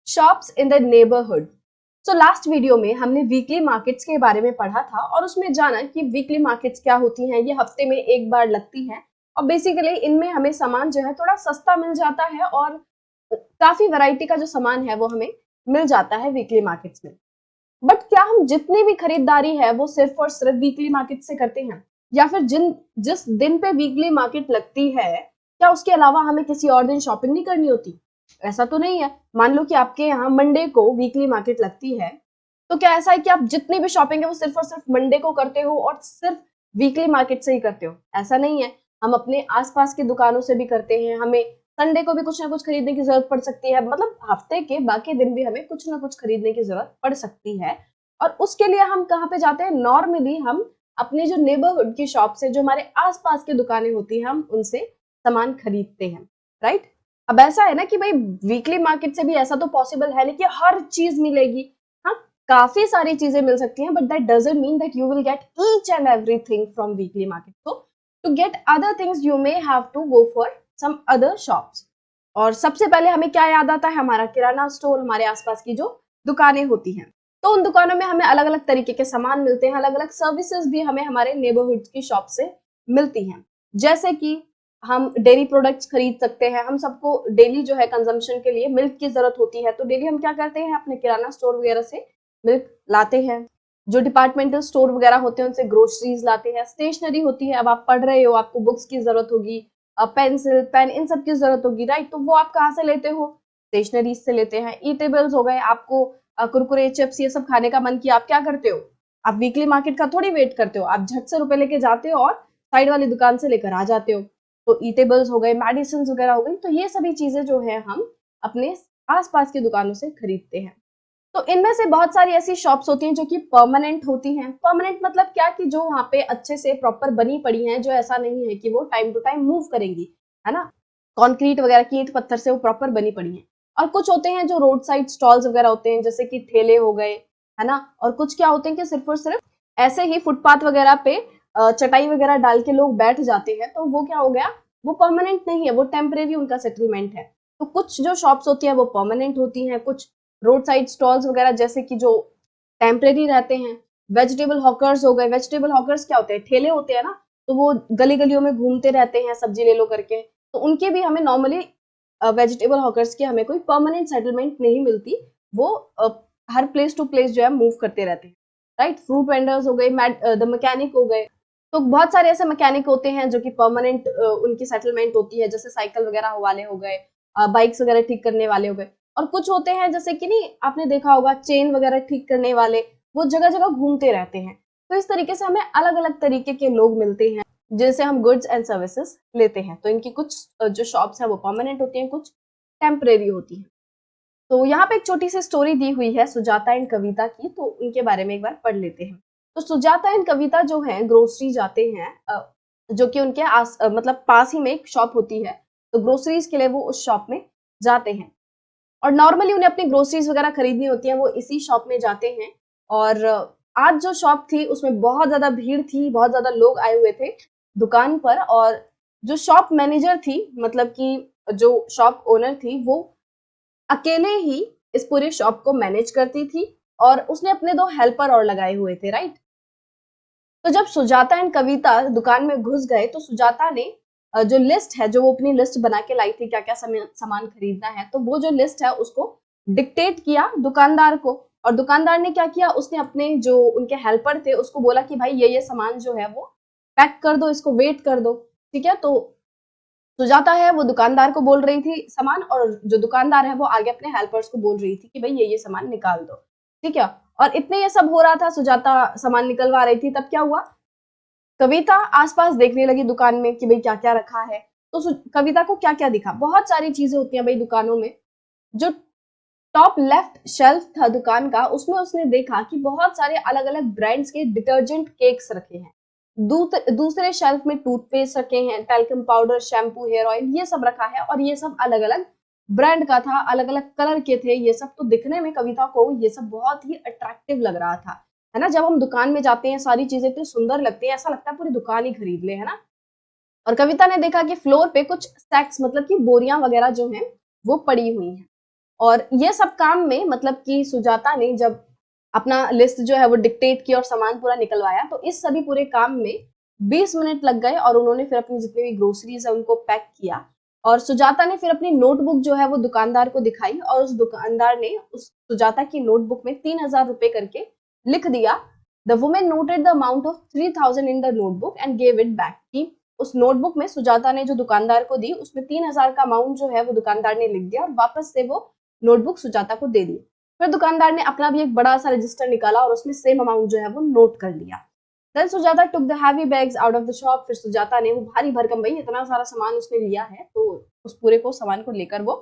Shops in the neighbourhood. So last video में हमने weekly markets के बारे में पढ़ा था और उसमें जाना कि वीकली मार्केट्स क्या होती हैं। ये हफ्ते में एक बार लगती हैं और बेसिकली इनमें हमें सामान जो है थोड़ा सस्ता मिल जाता है और काफी वैरायटी का जो सामान है वो हमें मिल जाता है वीकली मार्केट्स में। बट क्या हम जितनी भी खरीदारी है वो सिर्फ और सिर्फ वीकली मार्केट से करते हैं, या फिर जिस दिन पे वीकली मार्केट लगती है क्या उसके अलावा हमें किसी और दिन शॉपिंग नहीं करनी होती? ऐसा तो नहीं है। मान लो कि आपके यहाँ मंडे को वीकली मार्केट लगती है, तो क्या ऐसा है कि आप जितनी भी शॉपिंग है वो सिर्फ और सिर्फ मंडे को करते हो और सिर्फ वीकली मार्केट से ही करते हो? ऐसा नहीं है। हम अपने आसपास की दुकानों से भी करते हैं। हमें संडे को भी कुछ ना कुछ खरीदने की जरूरत पड़ सकती है, मतलब हफ्ते के बाकी दिन भी हमें कुछ ना कुछ खरीदने की जरूरत पड़ सकती है। और उसके लिए हम कहाँ पे जाते हैं? नॉर्मली हम अपने जो नेबरहुड की शॉप से, जो हमारे आसपास की दुकानें होती हैं, हम उनसे सामान खरीदते हैं, राइट? अब ऐसा है ना कि भाई वीकली मार्केट से भी ऐसा तो पॉसिबल है नहीं कि हर चीज मिलेगी। हाँ, काफी सारी चीजें मिल सकती हैं, but that doesn't mean that you will get each and everything from weekly market. तो to get other things you may have to go for some other shops. और सबसे पहले हमें क्या याद आता है? हमारा किराना स्टोर, हमारे आसपास की जो दुकानें होती हैं। तो उन दुकानों में हमें अलग अलग तरीके के सामान मिलते हैं, अलग अलग सर्विसेज भी हमें हमारे नेबरहुड की शॉप से मिलती हैं। जैसे कि हम डेयरी प्रोडक्ट्स खरीद सकते हैं। हम सबको डेली जो है कंजम्पशन के लिए मिल्क की जरूरत होती है, तो डेली हम क्या करते हैं? अपने किराना स्टोर वगैरह से मिल्क लाते हैं। जो डिपार्टमेंटल स्टोर वगैरह होते हैं उनसे ग्रोसरीज लाते हैं। स्टेशनरी होती है, अब आप पढ़ रहे हो, आपको बुक्स की जरूरत होगी, पेंसिल पेन इन सब की जरूरत होगी, राइट? तो वो आप कहाँ से लेते हो? स्टेशनरी से लेते हैं। ईटेबल्स हो गए, आपको कुरकुरे चिप्स ये सब खाने का मन किया, आप क्या करते हो? आप वीकली मार्केट का थोड़ी वेट करते हो, आप झट से रुपए लेके जाते हो और साइड वाली दुकान से लेकर आ जाते हो। तो ईटेबल्स हो गए, मेडिसिन वगैरह हो गई, तो ये सभी चीजें जो है हम अपने आसपास की दुकानों से खरीदते हैं। तो इनमें से बहुत सारी ऐसी शॉप्स होती हैं जो कि परमानेंट होती हैं। परमानेंट मतलब क्या कि जो वहाँ पे अच्छे से प्रॉपर बनी पड़ी हैं, जो ऐसा नहीं है कि वो टाइम टू टाइम मूव करेंगी, है ना? कंक्रीट वगैरह की ईंट पत्थर से वो प्रॉपर बनी पड़ी हैं। और कुछ होते हैं जो रोड साइड स्टॉल्स वगैरह होते हैं, जैसे कि ठेले हो गए, है ना? और कुछ क्या होते हैं कि सिर्फ और सिर्फ ऐसे ही फुटपाथ वगैरह पे चटाई वगैरह डाल के लोग बैठ जाते हैं, तो वो क्या हो गया? वो परमानेंट नहीं है, वो टेम्परेरी उनका सेटलमेंट है। तो कुछ जो शॉप्स होती हैं वो परमानेंट होती हैं, कुछ रोड साइड स्टॉल्स वगैरह जैसे कि जो टेम्परेरी रहते हैं। वेजिटेबल हॉकर्स हो गए। वेजिटेबल हॉकर्स क्या होते हैं? ठेले होते हैं ना, तो वो गली गलियों में घूमते रहते हैं, सब्जी ले लो करके। तो उनके भी हमें नॉर्मली वेजिटेबल हॉकर्स की हमें कोई परमानेंट सेटलमेंट नहीं मिलती। वो हर प्लेस टू प्लेस जो है मूव करते रहते हैं, राइट? फ्रूट वेंडर्स हो गए, द मैकेनिक हो गए। तो बहुत सारे ऐसे मैकेनिक होते हैं जो कि परमानेंट उनकी सेटलमेंट होती है, जैसे साइकिल वगैरह वाले हो गए, बाइक्स वगैरह ठीक करने वाले हो गए। और कुछ होते हैं जैसे कि नहीं, आपने देखा होगा चेन वगैरह ठीक करने वाले, वो जगह जगह घूमते रहते हैं। तो इस तरीके से हमें अलग अलग तरीके के लोग मिलते हैं जिनसे हम गुड्स एंड सर्विसेज लेते हैं। तो इनकी कुछ जो शॉप्स है वो परमानेंट होती हैं, कुछ टेम्परेरी होती हैं। तो यहाँ पे एक छोटी सी स्टोरी दी हुई है सुजाता एंड कविता की, तो उनके बारे में एक बार पढ़ लेते हैं। तो सुजाता एंड कविता जो है ग्रोसरी जाते हैं, जो कि उनके मतलब पास ही में एक शॉप होती है, तो ग्रोसरीज के लिए वो उस शॉप में जाते हैं। और नॉर्मली उन्हें अपनी ग्रोसरीज वगैरह खरीदनी होती है, वो इसी शॉप में जाते हैं। और आज जो शॉप थी उसमें बहुत ज्यादा भीड़ थी, बहुत ज्यादा लोग आए हुए थे दुकान पर। और जो शॉप मैनेजर थी, मतलब कि जो शॉप ओनर थी, वो अकेले ही इस पूरे शॉप को मैनेज करती थी और उसने अपने 2 हेल्पर और लगाए हुए थे, राइट? तो जब सुजाता एंड कविता दुकान में घुस गए तो सुजाता ने जो लिस्ट है, जो वो अपनी लिस्ट बना के लाई थी क्या क्या सामान खरीदना है, तो वो जो लिस्ट है उसको डिक्टेट किया दुकानदार को। और दुकानदार ने क्या किया? उसने अपने जो उनके हेल्पर थे उसको बोला कि भाई ये सामान जो है वो पैक कर दो, इसको वेट कर दो, ठीक है? तो सुजाता है वो दुकानदार को बोल रही थी सामान, और जो दुकानदार है वो आगे अपने हेल्पर्स को बोल रही थी कि भाई ये सामान निकाल दो, ठीक है? और इतने ये सब हो रहा था, सुजाता सामान निकलवा रही थी, तब क्या हुआ? कविता आसपास देखने लगी दुकान में कि भाई क्या क्या रखा है। तो कविता को क्या क्या दिखा? बहुत सारी चीजें होती हैं भाई दुकानों में। जो टॉप लेफ्ट शेल्फ था दुकान का, उसमें उसने देखा कि बहुत सारे अलग अलग ब्रांड्स के डिटर्जेंट केक्स रखे हैं। दूसरे शेल्फ में टूथपेस्ट रखे हैं, talcum powder, shampoo, hair oil, ये सब रखा है। और ये सब अलग अलग ब्रांड का था, अलग अलग कलर के थे ये सब। तो दिखने में कविता को ये सब बहुत ही अट्रैक्टिव लग रहा था, है ना? जब हम दुकान में जाते हैं सारी चीजें इतनी सुंदर लगती है, ऐसा लगता है पूरी दुकान ही खरीद ले, है ना? और कविता ने देखा कि फ्लोर पे कुछ सैक्स, मतलब कि बोरियां वगैरह जो हैं वो पड़ी हुई हैं। और ये सब काम में मतलब कि सुजाता ने जब अपना लिस्ट जो है वो डिक्टेट किया और सामान पूरा निकलवाया, तो इस सभी पूरे काम में 20 मिनट लग गए और उन्होंने फिर अपनी जितनी भी ग्रोसरीज है उनको पैक किया। और सुजाता ने फिर अपनी नोटबुक जो है वो दुकानदार को दिखाई और उस दुकानदार ने उस सुजाता की नोटबुक में 3000 रुपए करके लिख दिया। The women noted the amount of 3000 in the notebook and gave it back. कि उस नोटबुक में सुजाता ने जो दुकानदार को दी उसमें 3000 का अमाउंट जो है वो दुकानदार ने लिख दिया और वापस से वो नोटबुक सुजाता को दे दी। फिर दुकानदार ने अपना भी एक बड़ा सा रजिस्टर निकाला और उसमें सेम अमाउंट जो है वो नोट कर लिया। Then Sujata took the heavy bags out of the shop. फिर सुजाता ने वो भारी भरकम, भाई इतना सारा सामान उसने लिया है तो उस पूरे को सामान को लेकर वो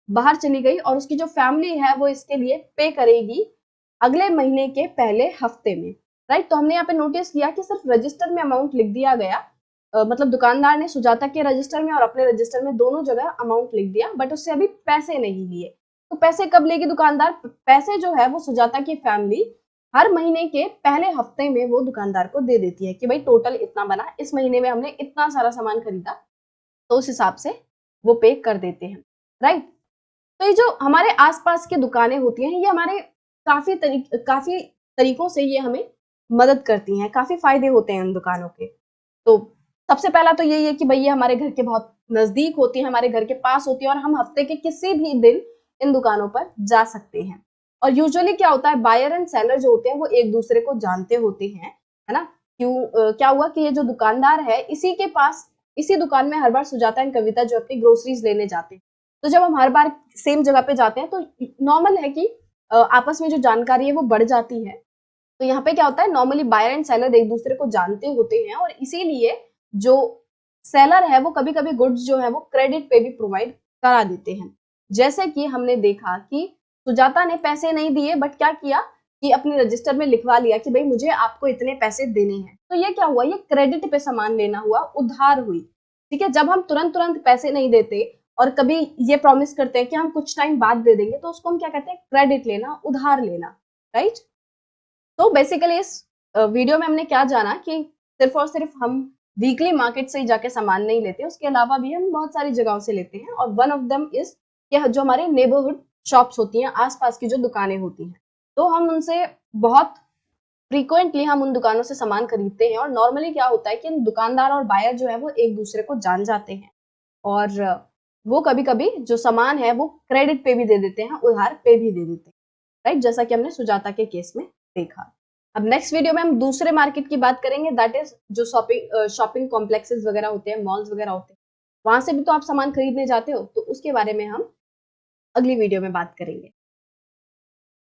बाहर चली गई और उसकी जो फैमिली है वो इसके लिए पे करेगी अगले महीने के पहले हफ्ते में। राइट, तो हमने यहाँ पे नोटिस किया कि सिर्फ रजिस्टर में अमाउंट लिख दिया गया, मतलब दुकानदार ने सुजाता के रजिस्टर में और अपने रजिस्टर में दोनों जगह अमाउंट लिख दिया, बट उससे अभी पैसे नहीं लिए। तो पैसे कब लेगी दुकानदार? पैसे जो है वो सुजाता की फैमिली हर महीने के पहले हफ्ते में वो दुकानदार को दे देती है कि भाई टोटल इतना बना, इस महीने में हमने इतना सारा सामान खरीदा, तो उस हिसाब से वो पे कर देते हैं। राइट, तो ये जो हमारे आसपास की दुकानें होती हैं ये हमारे काफी तरीकों से ये हमें मदद करती हैं, काफी फायदे होते हैं उन दुकानों के। तो सबसे पहला तो यही है कि भाई ये हमारे घर के बहुत नजदीक होती है, हमारे घर के पास होती है और हम हफ्ते के किसी भी दिन इन दुकानों पर जा सकते हैं। और यूजुअली क्या होता है, बायर एंड सेलर जो होते हैं वो एक दूसरे को जानते होते हैं, है ना। क्या हुआ कि ये जो दुकानदार है इसी के पास, इसी दुकान में हर बार सुजाता एंड कविता जो अपनी ग्रोसरीज लेने जाते हैं। तो जब हम हर बार सेम जगह पे जाते हैं तो नॉर्मल है कि आपस में जो जानकारी है वो बढ़ जाती है। तो यहाँ पे क्या होता है, नॉर्मली बायर एंड सेलर एक दूसरे को जानते होते हैं और इसीलिए जो सेलर है वो कभी कभी गुड्स जो है वो क्रेडिट पे भी प्रोवाइड करा देते हैं। जैसे कि हमने देखा कि सुजाता ने पैसे नहीं दिए बट क्या किया कि अपने रजिस्टर में लिखवा लिया कि भाई मुझे आपको इतने पैसे देने हैं। तो ये क्या हुआ, ये क्रेडिट पे सामान लेना हुआ, उधार हुई। ठीक है, जब हम तुरंत तुरंत पैसे नहीं देते और कभी ये प्रॉमिस करते हैं कि हम कुछ टाइम बाद दे देंगे, तो उसको हम क्या कहते हैं, क्रेडिट लेना, उधार लेना। राइट, तो बेसिकली इस वीडियो में हमने क्या जाना कि सिर्फ और सिर्फ हम वीकली मार्केट से ही जाके सामान नहीं लेते, उसके अलावा भी हम बहुत सारी जगहों से लेते हैं। और वन ऑफ देम इज कि जो हमारे नेबरहुड शॉप्स होती हैं, आसपास की जो दुकानें होती हैं, तो हम उनसे बहुत फ्रीक्वेंटली हम उन दुकानों से सामान खरीदते हैं। और नॉर्मली क्या होता है कि दुकानदार और बायर जो है वो एक दूसरे को जान जाते हैं और वो कभी कभी जो सामान है वो क्रेडिट पे भी दे देते हैं, उधार पे भी दे देते हैं। राइट, जैसा कि हमने सुजाता के केस में देखा। अब नेक्स्ट वीडियो में हम दूसरे मार्केट की बात करेंगे, दैट इज जो शॉपिंग कॉम्प्लेक्सेस वगैरह होते हैं, मॉल्स वगैरह होते हैं, वहां से भी तो आप सामान खरीदने जाते हो, तो उसके बारे में हम अगली वीडियो में बात करेंगे।